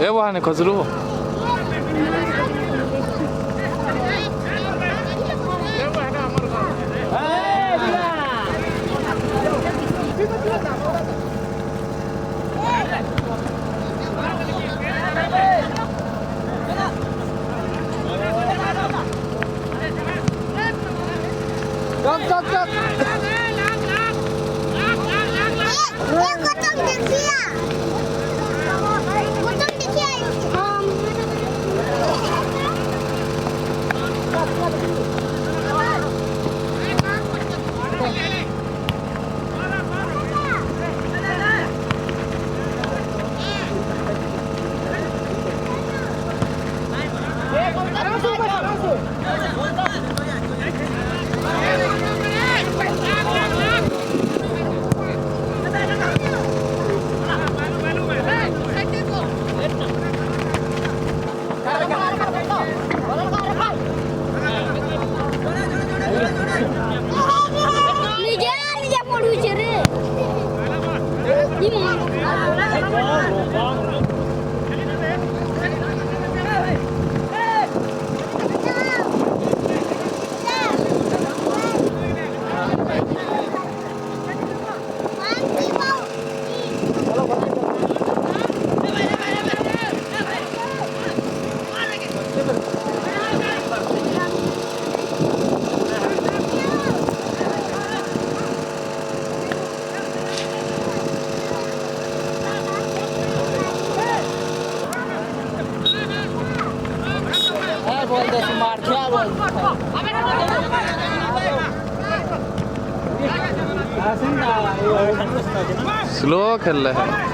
वाहन खजरू स्लो खेल रहे हैं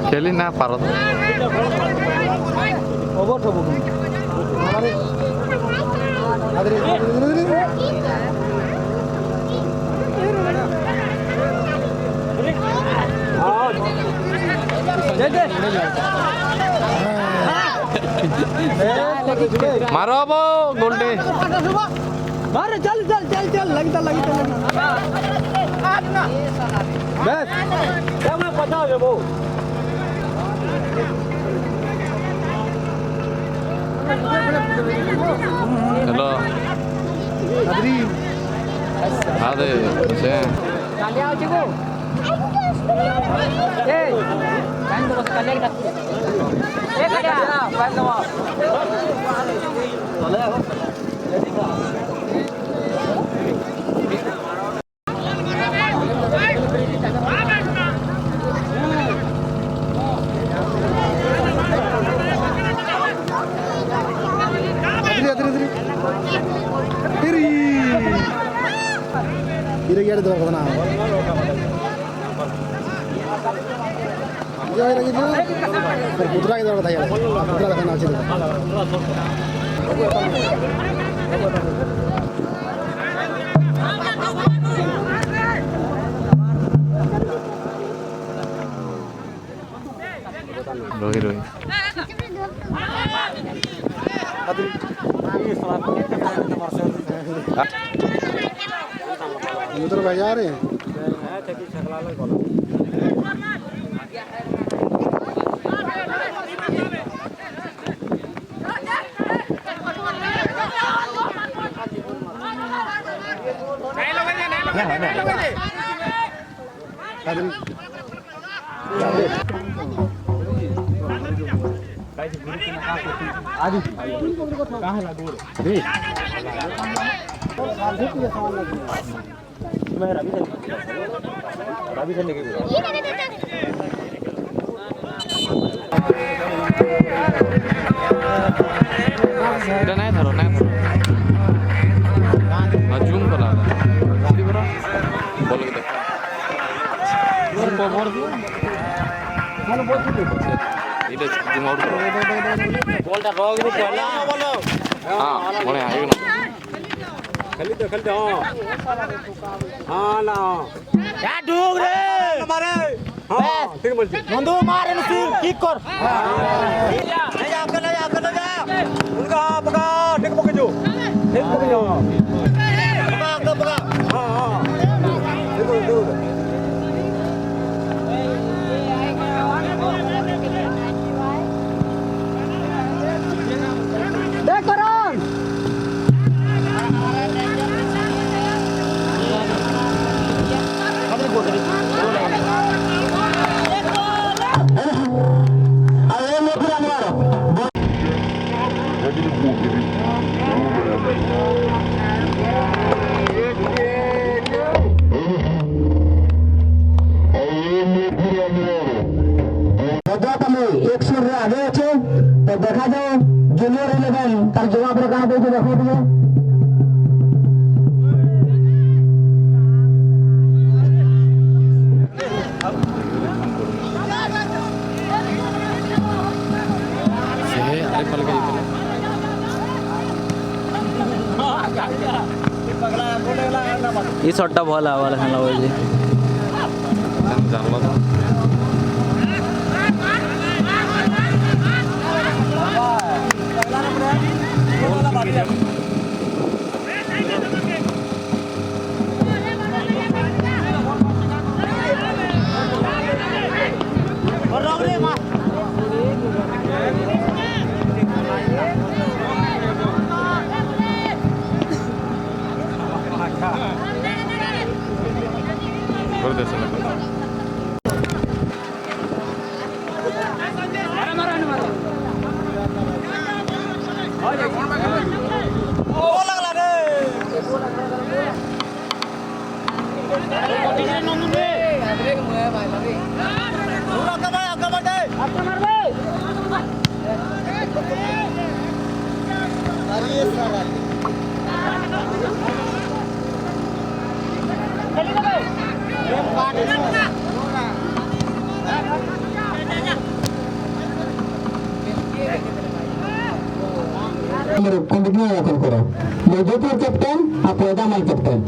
खेली ना पारो मारो अब गोल्डे मारे चल चल चल चल लगता लगता बस क्या मैं पता है वो हेलो अरे से काले आओ चिको ए कान तो बस काले का ए काले फाइल नवा चले आओ Kira-kira itu apa মুদ্রা কি দরকার থাকে মুদ্রা দেখানো আছে রোহি রোহি उधर भैया आ रहे हैं आदि कहाँ लगा मैं रवि से लेके এটা নাই ধরো জুম করা বলো কি এটা জুম আউট করো বলটা রগ নি পড়লা বলো হ্যাঁ মনে হয় না खेलते हाँ ना क्या ढूंढ रे हमारे हाँ ठीक बोलते नंदू मारे न सिर किक कर नहीं आपका उनका पका ठीक पकड़ जो पका हाँ हाँ देखो आगे अच्छे तो देखा जाओ जूनियर 11 तार जवाब रे कहां पे देखो दिए এই শটটা ভালো আবার খেলা হয়েছে জানলা তো করে দেছে না Continue akan koro. Mojopur captain, apa Damal captain.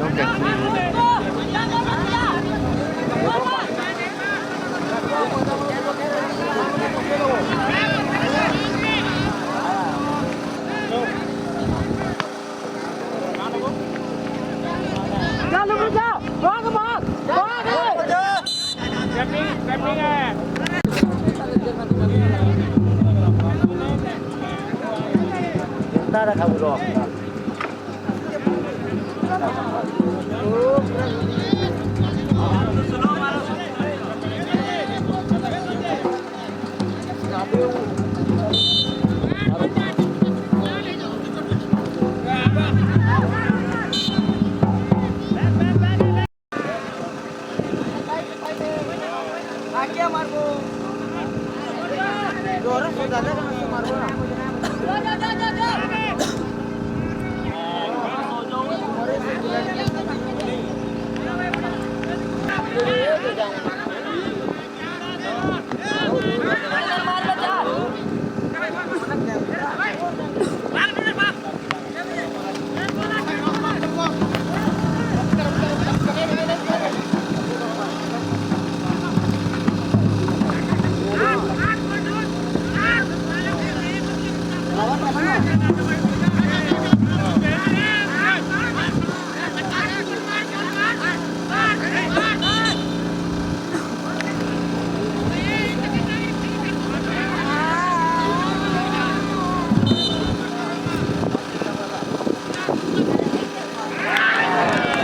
Okay.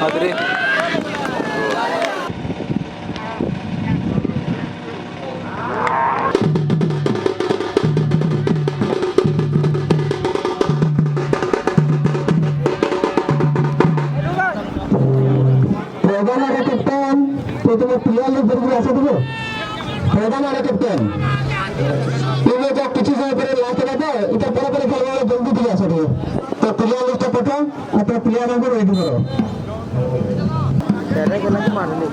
हादरे मैदान आहे कॅप्टन ते तुम्ही प्लेयरला बरोबर असं तुम्ही मैदान आहे कॅप्टन तुम्ही त्या किती जणांपर्यंत लास्ट केला इथं बरोबर खेळवायला जल्दी दिली असं तुम्ही तर प्लेयर लिस्ट पटवा आता प्लेयरांवर रेडी करा त्याला गेला की मारले